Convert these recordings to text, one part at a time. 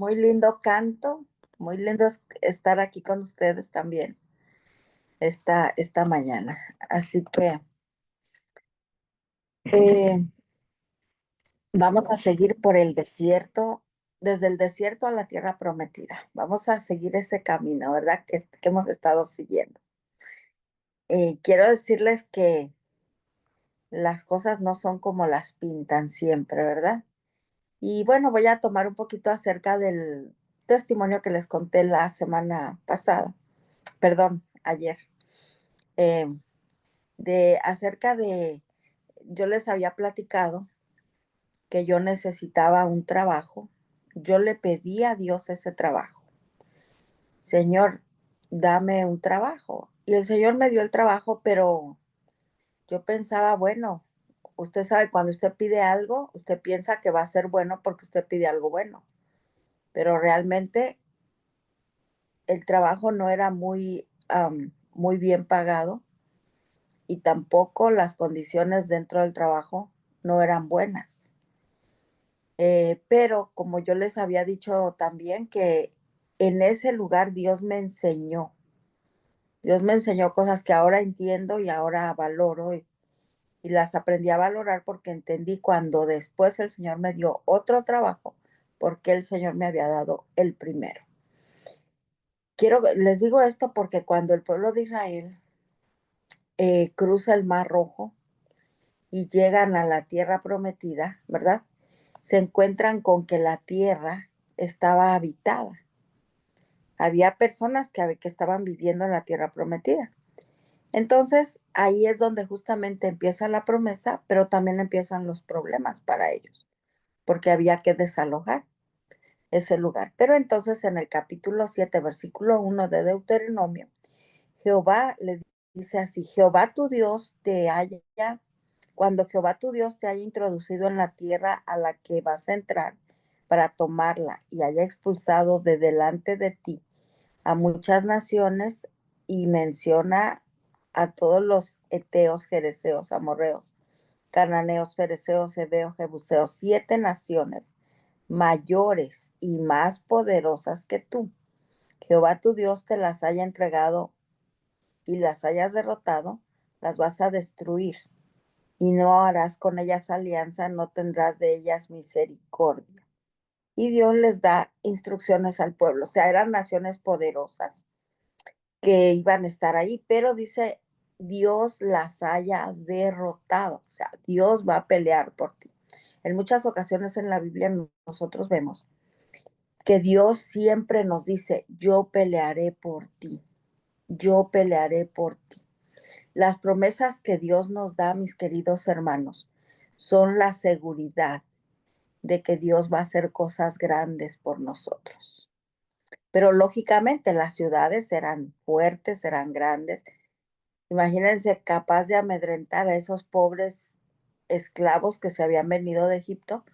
Muy lindo canto, muy lindo estar aquí con ustedes también esta mañana. Así que eh, vamos a seguir por el desierto, desde el desierto a la tierra prometida. Vamos a seguir ese camino, ¿verdad? Que hemos estado siguiendo. Quiero decirles que las cosas no son como las pintan siempre, ¿verdad? Y bueno, voy a tomar un poquito acerca del testimonio que les conté la semana pasada, perdón, ayer. Eh, acerca de, yo les había platicado que yo necesitaba un trabajo. Yo le pedí a Dios ese trabajo. Señor, dame un trabajo. Y el Señor me dio el trabajo, pero yo pensaba, bueno, usted sabe, cuando usted pide algo, usted piensa que va a ser bueno porque usted pide algo bueno, pero realmente el trabajo no era muy bien pagado y tampoco las condiciones dentro del trabajo no eran buenas. Pero como yo les había dicho también que en ese lugar Dios me enseñó cosas que ahora entiendo y ahora valoro y las aprendí a valorar porque entendí cuando después el Señor me dio otro trabajo, porque el Señor me había dado el primero. Les digo esto porque cuando el pueblo de Israel cruza el Mar Rojo y llegan a la tierra prometida, ¿verdad? Se encuentran con que la tierra estaba habitada. Había personas que estaban viviendo en la tierra prometida. Entonces, ahí es donde justamente empieza la promesa, pero también empiezan los problemas para ellos, porque había que desalojar ese lugar. Pero entonces en el capítulo 7, versículo 1 de Deuteronomio, Jehová le dice así: Jehová tu Dios cuando Jehová tu Dios te haya introducido en la tierra a la que vas a entrar para tomarla y haya expulsado de delante de ti a muchas naciones, y menciona a todos los eteos, jereceos, amorreos, cananeos, fereceos, heveos, jebuseos, 7 naciones mayores y más poderosas que tú. Jehová tu Dios te las haya entregado y las hayas derrotado, las vas a destruir y no harás con ellas alianza, no tendrás de ellas misericordia. Y Dios les da instrucciones al pueblo, o sea, eran naciones poderosas que iban a estar ahí, pero dice, Dios las haya derrotado, o sea, Dios va a pelear por ti. En muchas ocasiones en la Biblia nosotros vemos que Dios siempre nos dice, yo pelearé por ti, yo pelearé por ti. Las promesas que Dios nos da, mis queridos hermanos, son la seguridad de que Dios va a hacer cosas grandes por nosotros. Pero lógicamente las ciudades serán fuertes, serán grandes. Imagínense, capaz de amedrentar a esos pobres esclavos que se habían venido de Egipto,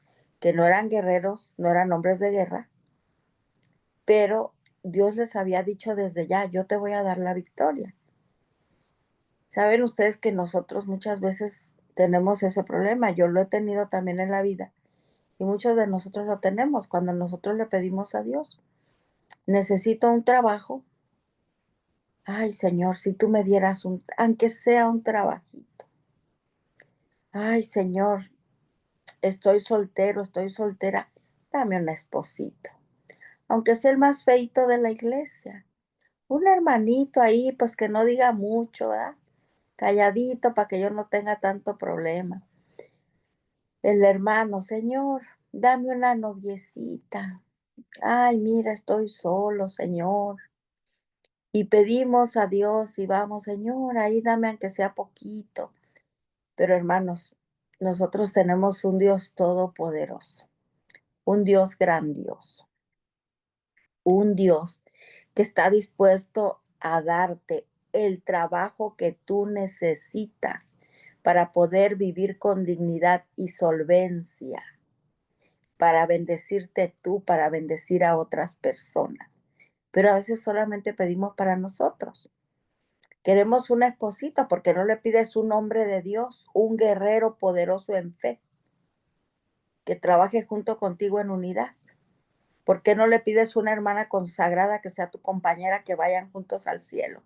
que no eran guerreros, no eran hombres de guerra, pero Dios les había dicho desde ya, yo te voy a dar la victoria. Saben ustedes que nosotros muchas veces tenemos ese problema, yo lo he tenido también en la vida y muchos de nosotros lo tenemos cuando nosotros le pedimos a Dios, necesito un trabajo. Ay, Señor, si tú me dieras aunque sea un trabajito. Ay, Señor, estoy soltero, estoy soltera, dame un esposito, aunque sea el más feito de la iglesia. Un hermanito ahí, pues que no diga mucho, ¿verdad? Calladito para que yo no tenga tanto problema. El hermano, Señor, dame una noviecita. Ay, mira, estoy solo, Señor. Y pedimos a Dios y vamos, Señor, ahí dame aunque sea poquito. Pero hermanos, nosotros tenemos un Dios todopoderoso, un Dios grandioso, un Dios que está dispuesto a darte el trabajo que tú necesitas para poder vivir con dignidad y solvencia, para bendecirte tú, para bendecir a otras personas. Pero a veces solamente pedimos para nosotros. Queremos un esposito porque no le pides un hombre de Dios, un guerrero poderoso en fe, que trabaje junto contigo en unidad. ¿Por qué no le pides una hermana consagrada que sea tu compañera, que vayan juntos al cielo?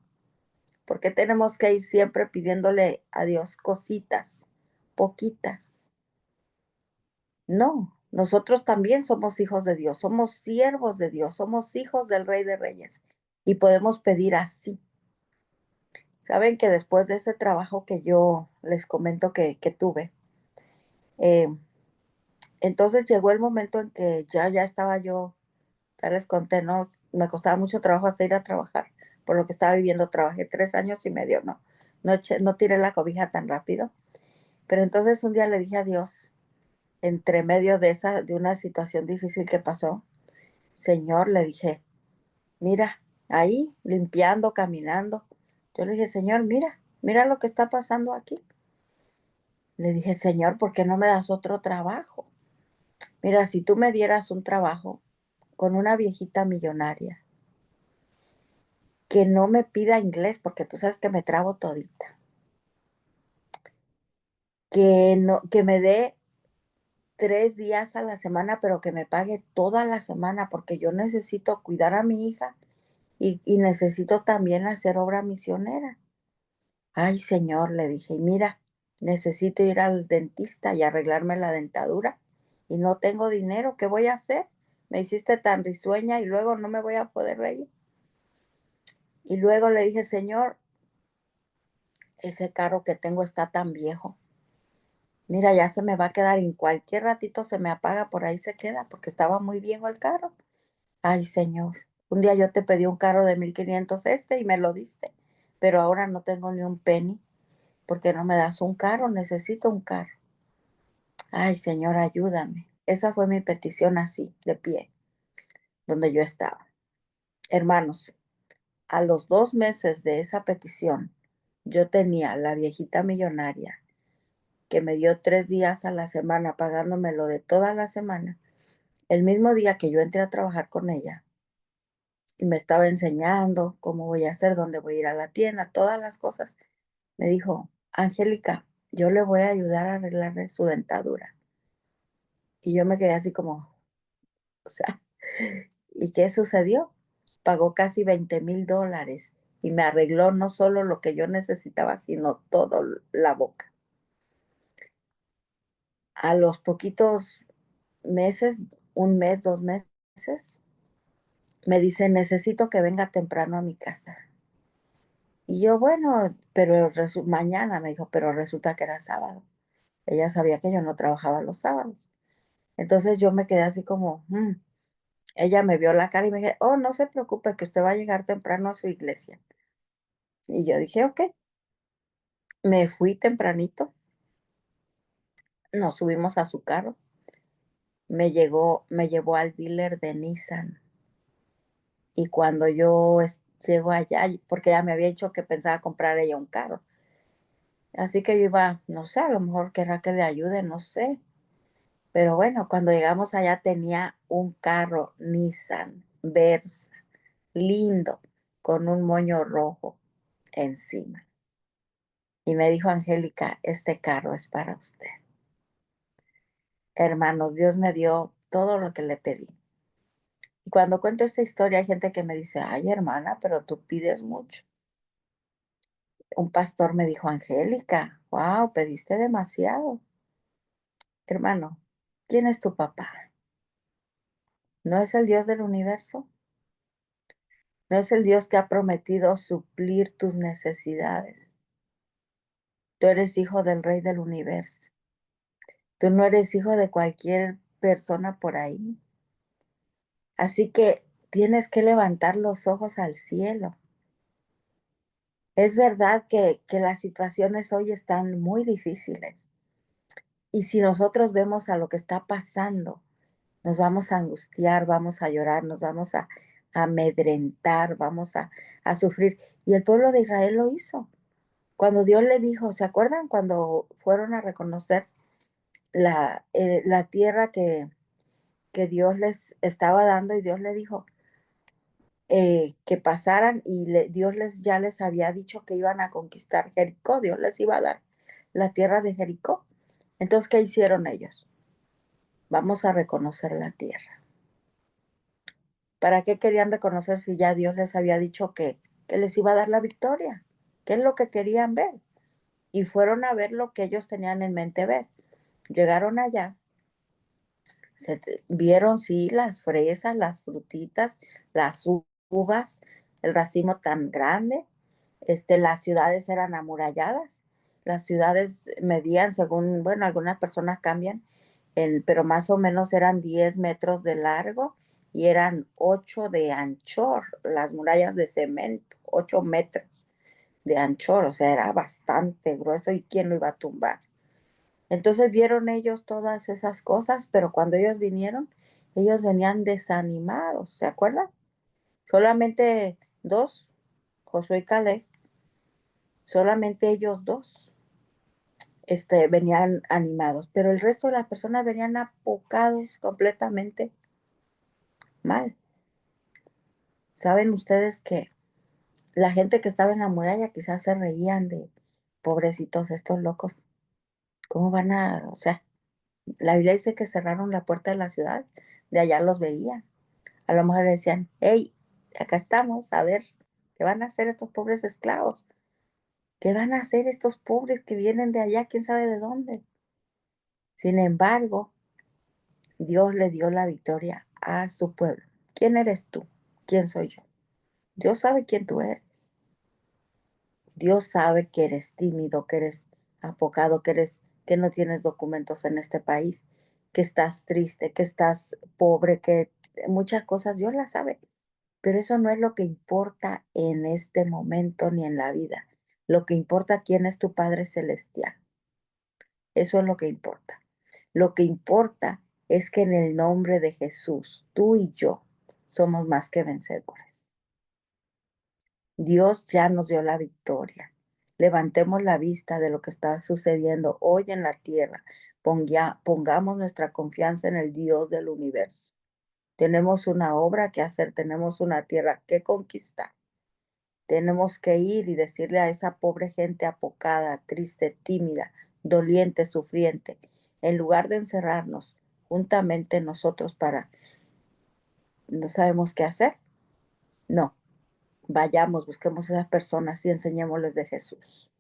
¿Por qué tenemos que ir siempre pidiéndole a Dios cositas, poquitas? No, nosotros también somos hijos de Dios, somos siervos de Dios, somos hijos del Rey de Reyes y podemos pedir así. Saben que después de ese trabajo que yo les comento que tuve, eh, entonces llegó el momento en que ya estaba yo, ya les conté, ¿no? Me costaba mucho trabajo hasta ir a trabajar, por lo que estaba viviendo. Trabajé 3 años y medio, no tiré la cobija tan rápido. Pero entonces un día le dije a Dios, entre medio de una situación difícil que pasó, Señor, le dije, mira, ahí limpiando, caminando. Yo le dije, Señor, mira lo que está pasando aquí. Le dije, Señor, ¿por qué no me das otro trabajo? Mira, si tú me dieras un trabajo con una viejita millonaria que no me pida inglés, porque tú sabes que me trabo todita, que no, que me dé 3 días a la semana, pero que me pague toda la semana, porque yo necesito cuidar a mi hija y necesito también hacer obra misionera. Ay, Señor, le dije, mira, necesito ir al dentista y arreglarme la dentadura y no tengo dinero, ¿qué voy a hacer? Me hiciste tan risueña y luego no me voy a poder reír. Y luego le dije, Señor, ese carro que tengo está tan viejo. Mira, ya se me va a quedar, en cualquier ratito se me apaga, por ahí se queda, porque estaba muy viejo el carro. Ay, Señor, un día yo te pedí un carro de 1,500 y me lo diste, pero ahora no tengo ni un penny. ¿Porque no me das un carro? Necesito un carro. Ay, Señor, ayúdame. Esa fue mi petición así, de pie, donde yo estaba. Hermanos, a los 2 meses de esa petición, yo tenía la viejita millonaria que me dio 3 días a la semana pagándome lo de toda la semana. El mismo día que yo entré a trabajar con ella y me estaba enseñando cómo voy a hacer, dónde voy a ir a la tienda, todas las cosas, me dijo, Angélica, yo le voy a ayudar a arreglarle su dentadura. Y yo me quedé así como, o sea, ¿y qué sucedió? Pagó casi $20,000 y me arregló no solo lo que yo necesitaba, sino toda la boca. A los poquitos meses, un mes, 2 meses, me dice, necesito que venga temprano a mi casa. Y yo, bueno, pero mañana me dijo, pero resulta que era sábado. Ella sabía que yo no trabajaba los sábados. Entonces yo me quedé así como, Ella me vio la cara y me dije, oh, no se preocupe, que usted va a llegar temprano a su iglesia. Y yo dije, ok, me fui tempranito, nos subimos a su carro, me llevó al dealer de Nissan. Y cuando yo llego allá, porque ella me había dicho que pensaba comprar ella un carro. Así que yo iba, no sé, a lo mejor querrá que le ayude, no sé. Pero bueno, cuando llegamos allá tenía un carro Nissan Versa, lindo, con un moño rojo encima. Y me dijo, Angélica, este carro es para usted. Hermanos, Dios me dio todo lo que le pedí. Y cuando cuento esta historia, hay gente que me dice, ay, hermana, pero tú pides mucho. Un pastor me dijo, Angélica, wow, pediste demasiado. Hermano, ¿quién es tu papá? ¿No es el Dios del universo? ¿No es el Dios que ha prometido suplir tus necesidades? Tú eres hijo del Rey del universo. Tú no eres hijo de cualquier persona por ahí. Así que tienes que levantar los ojos al cielo. Es verdad que las situaciones hoy están muy difíciles. Y si nosotros vemos a lo que está pasando, nos vamos a angustiar, vamos a llorar, nos vamos a amedrentar, vamos a sufrir. Y el pueblo de Israel lo hizo. Cuando Dios le dijo, ¿se acuerdan cuando fueron a reconocer la tierra que Dios les estaba dando? Y Dios le dijo, que pasaran y Dios ya les había dicho que iban a conquistar Jericó, Dios les iba a dar la tierra de Jericó. Entonces, ¿qué hicieron ellos? Vamos a reconocer la tierra. ¿Para qué querían reconocer si ya Dios les había dicho que les iba a dar la victoria? ¿Qué es lo que querían ver? Y fueron a ver lo que ellos tenían en mente ver. Llegaron allá, vieron, sí, las fresas, las frutitas, las uvas, el racimo tan grande. Las ciudades eran amuralladas. Las ciudades medían según, bueno, algunas personas cambian, pero más o menos eran 10 metros de largo y eran 8 de anchor, las murallas de cemento, 8 metros de anchor, o sea, era bastante grueso y quién lo iba a tumbar. Entonces vieron ellos todas esas cosas, pero cuando ellos vinieron, ellos venían desanimados, ¿se acuerdan? Solamente dos, Josué y Caleb, solamente ellos dos venían animados, pero el resto de las personas venían apocados completamente mal. ¿Saben ustedes que la gente que estaba en la muralla quizás se reían de pobrecitos estos locos? ¿Cómo van a, o sea, la Biblia dice que cerraron la puerta de la ciudad, de allá los veían. A lo mejor le decían, hey, acá estamos, a ver, ¿qué van a hacer estos pobres esclavos? ¿Qué van a hacer estos pobres que vienen de allá, quién sabe de dónde? Sin embargo, Dios le dio la victoria a su pueblo. ¿Quién eres tú? ¿Quién soy yo? Dios sabe quién tú eres. Dios sabe que eres tímido, que eres apocado, que no tienes documentos en este país, que estás triste, que estás pobre, que muchas cosas Dios las sabe. Pero eso no es lo que importa en este momento ni en la vida. Lo que importa quién es tu Padre Celestial. Eso es lo que importa. Lo que importa es que en el nombre de Jesús, tú y yo somos más que vencedores. Dios ya nos dio la victoria. Levantemos la vista de lo que está sucediendo hoy en la tierra. Pongamos nuestra confianza en el Dios del universo. Tenemos una obra que hacer, tenemos una tierra que conquistar. Tenemos que ir y decirle a esa pobre gente apocada, triste, tímida, doliente, sufriente, en lugar de encerrarnos juntamente nosotros para no sabemos qué hacer. No, vayamos, busquemos a esas personas y enseñémosles de Jesús.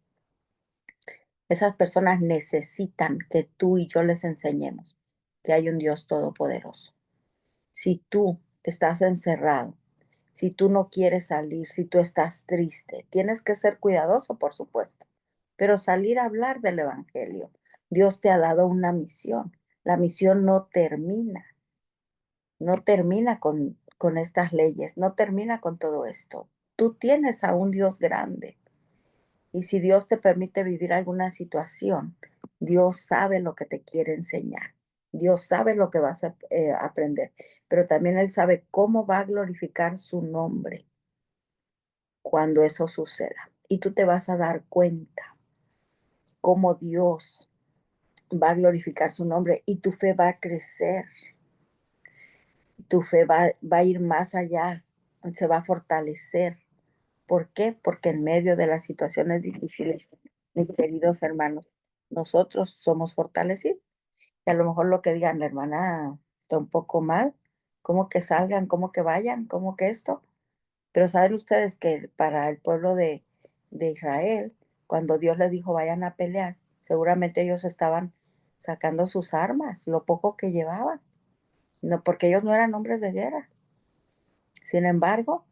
Esas personas necesitan que tú y yo les enseñemos que hay un Dios todopoderoso. Si tú estás encerrado, si tú no quieres salir, si tú estás triste, tienes que ser cuidadoso, por supuesto, pero salir a hablar del Evangelio. Dios te ha dado una misión. La misión no termina con estas leyes, no termina con todo esto. Tú tienes a un Dios grande y si Dios te permite vivir alguna situación, Dios sabe lo que te quiere enseñar. Dios sabe lo que vas a aprender, pero también Él sabe cómo va a glorificar su nombre cuando eso suceda. Y tú te vas a dar cuenta cómo Dios va a glorificar su nombre y tu fe va a crecer. Tu fe va a ir más allá, se va a fortalecer. ¿Por qué? Porque en medio de las situaciones difíciles, mis queridos hermanos, nosotros somos fortalecidos. Y a lo mejor lo que digan, la hermana está un poco mal, ¿cómo que salgan? ¿Cómo que vayan? ¿Cómo que esto? Pero saben ustedes que para el pueblo de Israel, cuando Dios les dijo vayan a pelear, seguramente ellos estaban sacando sus armas, lo poco que llevaban, no, porque ellos no eran hombres de guerra. Sin embargo,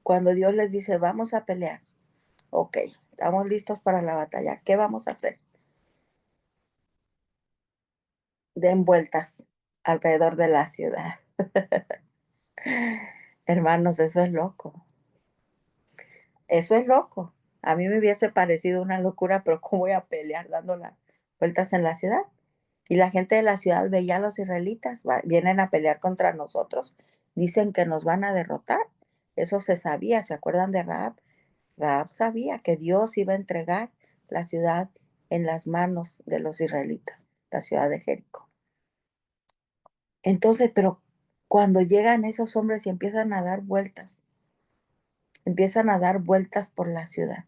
cuando Dios les dice vamos a pelear, ok, estamos listos para la batalla, ¿qué vamos a hacer? Den vueltas alrededor de la ciudad. Hermanos, eso es loco. Eso es loco. A mí me hubiese parecido una locura, pero ¿cómo voy a pelear dando las vueltas en la ciudad? Y la gente de la ciudad veía a los israelitas, vienen a pelear contra nosotros, dicen que nos van a derrotar. Eso se sabía, ¿se acuerdan de Rahab? Rahab sabía que Dios iba a entregar la ciudad en las manos de los israelitas, la ciudad de Jericó. Entonces, pero cuando llegan esos hombres y empiezan a dar vueltas por la ciudad.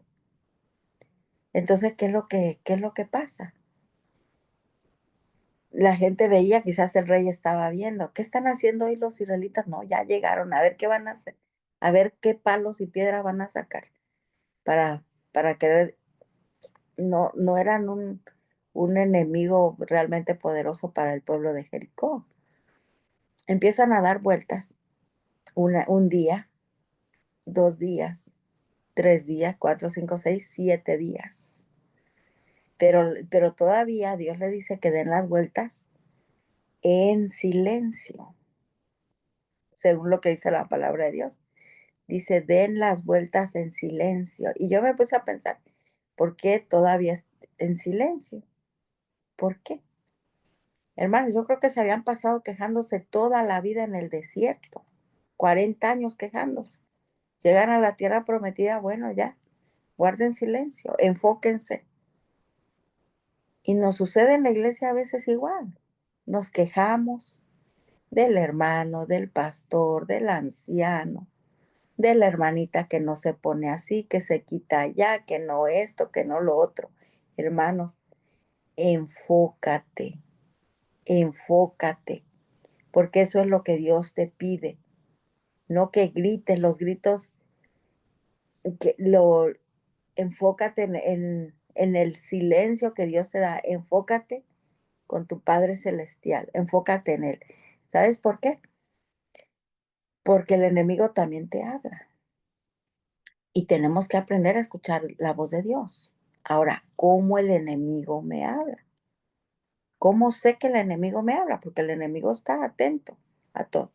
Entonces, ¿qué es lo que pasa? la gente veía, quizás el rey estaba viendo, ¿qué están haciendo hoy los israelitas? No, ya llegaron, a ver qué van a hacer, a ver qué palos y piedras van a sacar para, para querer, no eran un enemigo realmente poderoso para el pueblo de Jericó. Empiezan a dar vueltas, un día, 2 días, 3 días, 4, 5, 6, 7 días. Pero todavía Dios le dice que den las vueltas en silencio, según lo que dice la palabra de Dios. Dice, den las vueltas en silencio. Y yo me puse a pensar, ¿por qué todavía en silencio? ¿Por qué? Hermanos, yo creo que se habían pasado quejándose toda la vida en el desierto, 40 años quejándose. Llegan a la tierra prometida, bueno, ya, guarden silencio, enfóquense. Y nos sucede en la iglesia a veces igual. Nos quejamos del hermano, del pastor, del anciano, de la hermanita que no se pone así, que se quita allá, que no esto, que no lo otro. Hermanos, enfócate, enfócate, porque eso es lo que Dios te pide. No que grites los gritos, que lo enfócate en el silencio que Dios te da. Enfócate con tu Padre Celestial, enfócate en Él. ¿Sabes por qué? Porque el enemigo también te habla y tenemos que aprender a escuchar la voz de Dios. Ahora, ¿cómo el enemigo me habla? ¿Cómo sé que el enemigo me habla? Porque el enemigo está atento a todo.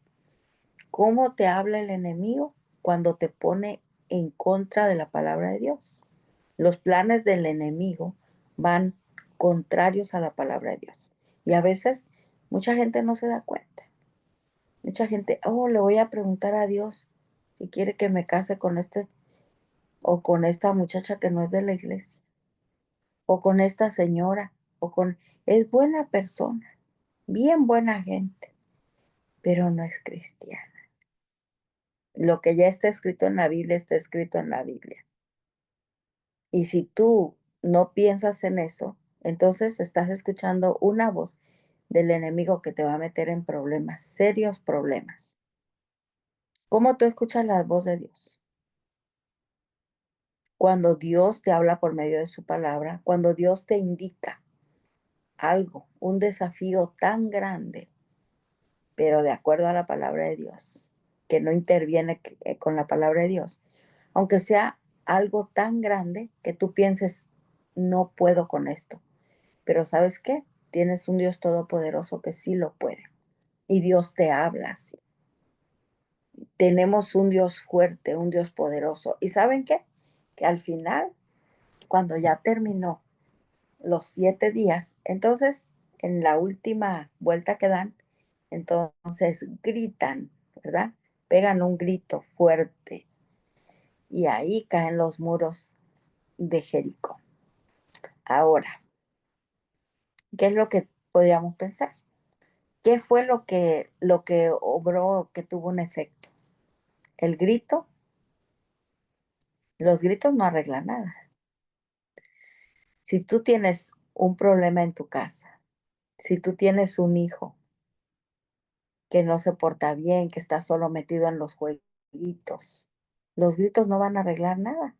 ¿Cómo te habla el enemigo? Cuando te pone en contra de la palabra de Dios. Los planes del enemigo van contrarios a la palabra de Dios. Y a veces mucha gente no se da cuenta. Mucha gente, oh, le voy a preguntar a Dios si quiere que me case con este o con esta muchacha que no es de la iglesia, o con esta señora, o con... Es buena persona, bien buena gente, pero no es cristiana. Lo que ya está escrito en la Biblia está escrito en la Biblia. Y si tú no piensas en eso, entonces estás escuchando una voz del enemigo que te va a meter en problemas, serios problemas. ¿Cómo tú escuchas la voz de Dios? Cuando Dios te habla por medio de su palabra, cuando Dios te indica algo, un desafío tan grande, pero de acuerdo a la palabra de Dios, que no interviene con la palabra de Dios, aunque sea algo tan grande que tú pienses, no puedo con esto, pero ¿sabes qué? Tienes un Dios todopoderoso que sí lo puede y Dios te habla así. Tenemos un Dios fuerte, un Dios poderoso. ¿Y saben qué? Que al final, cuando ya terminó los 7 días, entonces en la última vuelta que dan, entonces gritan, ¿verdad? Pegan un grito fuerte y ahí caen los muros de Jericó. Ahora, ¿qué es lo que podríamos pensar? ¿Qué fue lo que obró, que tuvo un efecto? El grito, los gritos no arreglan nada. Si tú tienes un problema en tu casa, si tú tienes un hijo que no se porta bien, que está solo metido en los jueguitos, los gritos no van a arreglar nada.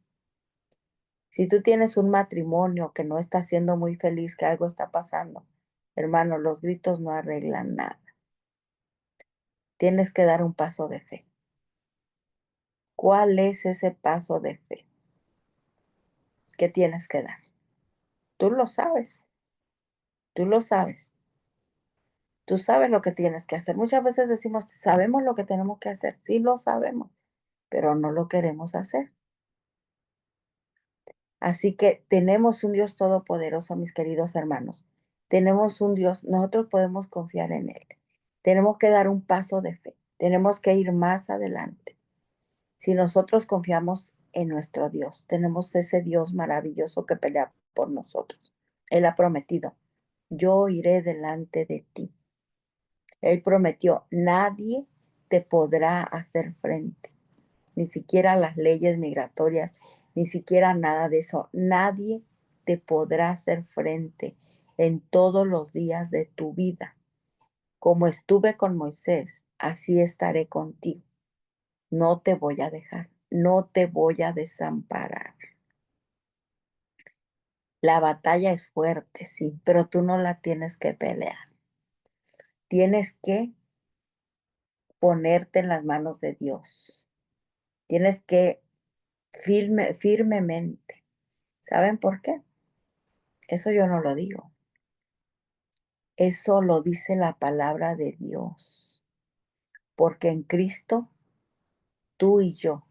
Si tú tienes un matrimonio que no está siendo muy feliz, que algo está pasando, hermano, los gritos no arreglan nada. Tienes que dar un paso de fe. ¿Cuál es ese paso de fe que tienes que dar? Tú lo sabes, tú lo sabes. Tú sabes lo que tienes que hacer. Muchas veces decimos, sabemos lo que tenemos que hacer. Sí lo sabemos, pero no lo queremos hacer. Así que tenemos un Dios todopoderoso, mis queridos hermanos. Tenemos un Dios, nosotros podemos confiar en Él. Tenemos que dar un paso de fe. Tenemos que ir más adelante. Si nosotros confiamos en nuestro Dios, tenemos ese Dios maravilloso que pelea por nosotros. Él ha prometido, yo iré delante de ti. Él prometió, nadie te podrá hacer frente, ni siquiera las leyes migratorias, ni siquiera nada de eso. Nadie te podrá hacer frente en todos los días de tu vida. Como estuve con Moisés, así estaré contigo. No te voy a dejar, no te voy a desamparar. La batalla es fuerte, sí, pero tú no la tienes que pelear. Tienes que ponerte en las manos de Dios. Tienes que firmemente. ¿Saben por qué? Eso yo no lo digo. Eso lo dice la palabra de Dios. Porque en Cristo, tú y yo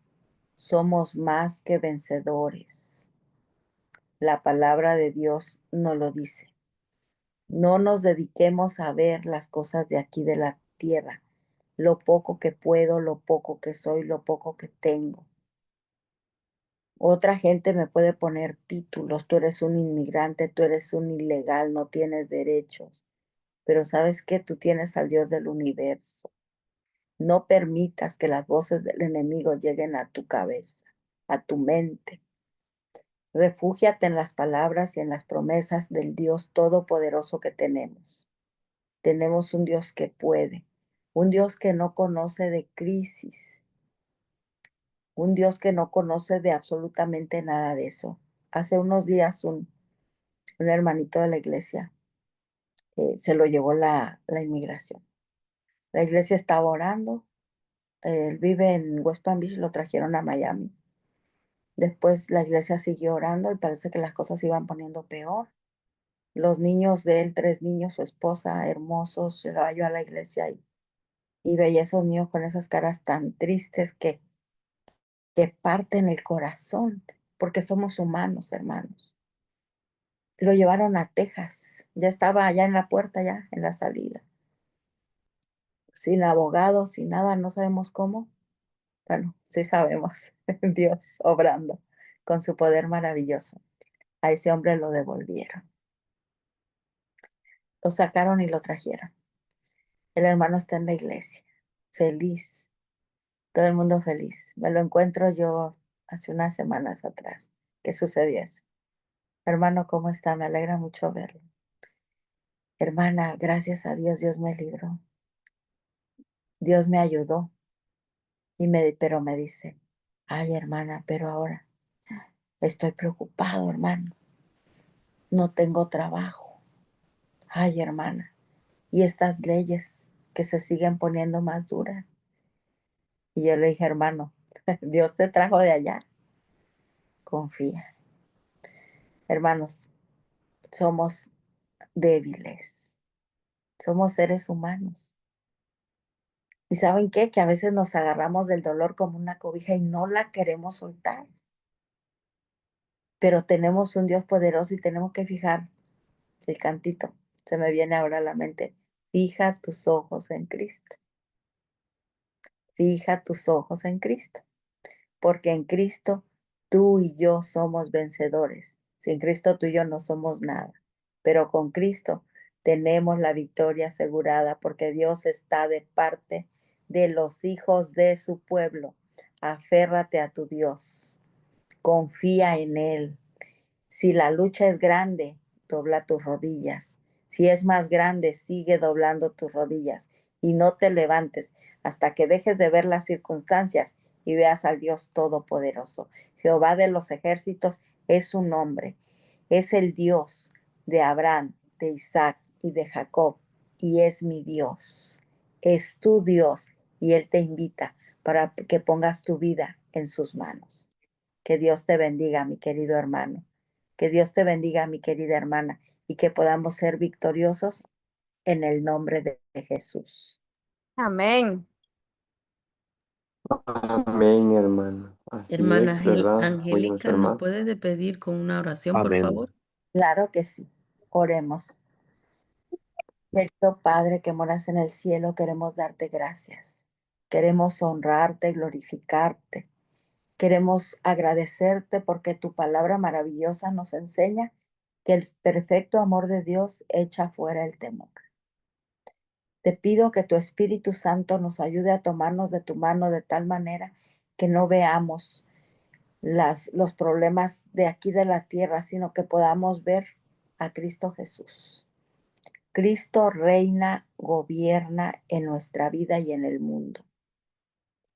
somos más que vencedores. La palabra de Dios nos lo dice. No nos dediquemos a ver las cosas de aquí de la tierra, lo poco que puedo, lo poco que soy, lo poco que tengo. Otra gente me puede poner títulos, tú eres un inmigrante, tú eres un ilegal, no tienes derechos, pero ¿sabes qué? Tú tienes al Dios del universo. No permitas que las voces del enemigo lleguen a tu cabeza, a tu mente. Refúgiate en las palabras y en las promesas del Dios todopoderoso que tenemos. Tenemos un Dios que puede, un Dios que no conoce de crisis, un Dios que no conoce de absolutamente nada de eso. Hace unos días un hermanito de la iglesia se lo llevó la inmigración. La iglesia estaba orando, él vive en West Palm Beach, lo trajeron a Miami. Después la iglesia siguió orando y parece que las cosas se iban poniendo peor. Los niños de él, 3 niños, su esposa, hermosos, llegaba yo a la iglesia y veía a esos niños con esas caras tan tristes que parten el corazón, porque somos humanos, hermanos. Lo llevaron a Texas, ya estaba allá en la puerta, ya en la salida, sin abogado, sin nada, no sabemos cómo. Bueno, sí sabemos, Dios obrando con su poder maravilloso. A ese hombre lo devolvieron, lo sacaron y lo trajeron. El hermano está en la iglesia, feliz, todo el mundo feliz. Me lo encuentro yo hace unas semanas atrás. ¿Qué sucedió eso? Hermano, ¿cómo está? Me alegra mucho verlo. Hermana, gracias a Dios, Dios me libró. Dios me ayudó. Pero me dice, ay, hermana, pero ahora estoy preocupado, hermano. No tengo trabajo. Ay, hermana. Y estas leyes que se siguen poniendo más duras. Y yo le dije, hermano, Dios te trajo de allá. Confía. Hermanos, somos débiles. Somos seres humanos. ¿Y saben qué? Que a veces nos agarramos del dolor como una cobija y no la queremos soltar. Pero tenemos un Dios poderoso y tenemos que fijar el cantito. Se me viene ahora a la mente. Fija tus ojos en Cristo. Fija tus ojos en Cristo. Porque en Cristo tú y yo somos vencedores. Sin Cristo tú y yo no somos nada. Pero con Cristo tenemos la victoria asegurada porque Dios está de parte de los hijos de su pueblo. Aférrate a tu Dios. Confía en Él. Si la lucha es grande, dobla tus rodillas. Si es más grande, sigue doblando tus rodillas y no te levantes hasta que dejes de ver las circunstancias y veas al Dios Todopoderoso. Jehová de los ejércitos es su nombre. Es el Dios de Abraham, de Isaac y de Jacob y es mi Dios. Es tu Dios y Él te invita para que pongas tu vida en sus manos. Que Dios te bendiga, mi querido hermano. Que Dios te bendiga, mi querida hermana, y que podamos ser victoriosos en el nombre de Jesús. Amén. Amén, hermano. Así Hermana es, ¿verdad? Oye, nuestra Angélica, ¿nos hermana. puede despedir con una oración, por Amén. favor? Claro que sí. Oremos. Querido Padre que moras en el cielo, queremos darte gracias. Queremos honrarte, glorificarte. Queremos agradecerte porque tu palabra maravillosa nos enseña que el perfecto amor de Dios echa fuera el temor. Te pido que tu Espíritu Santo nos ayude a tomarnos de tu mano de tal manera que no veamos los problemas de aquí de la tierra, sino que podamos ver a Cristo Jesús. Cristo reina, gobierna en nuestra vida y en el mundo.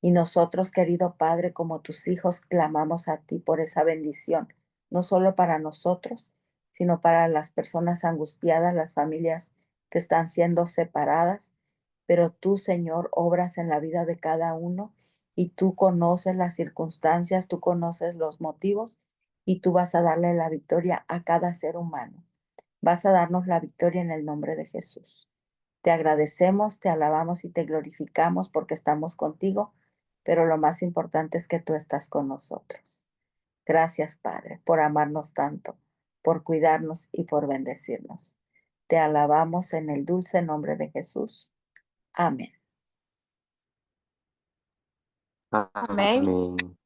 Y nosotros, querido Padre, como tus hijos, clamamos a ti por esa bendición, no solo para nosotros, sino para las personas angustiadas, las familias que están siendo separadas. Pero tú, Señor, obras en la vida de cada uno y tú conoces las circunstancias, tú conoces los motivos y tú vas a darle la victoria a cada ser humano. Vas a darnos la victoria en el nombre de Jesús. Te agradecemos, te alabamos y te glorificamos porque estamos contigo, pero lo más importante es que tú estás con nosotros. Gracias, Padre, por amarnos tanto, por cuidarnos y por bendecirnos. Te alabamos en el dulce nombre de Jesús. Amén. Amén.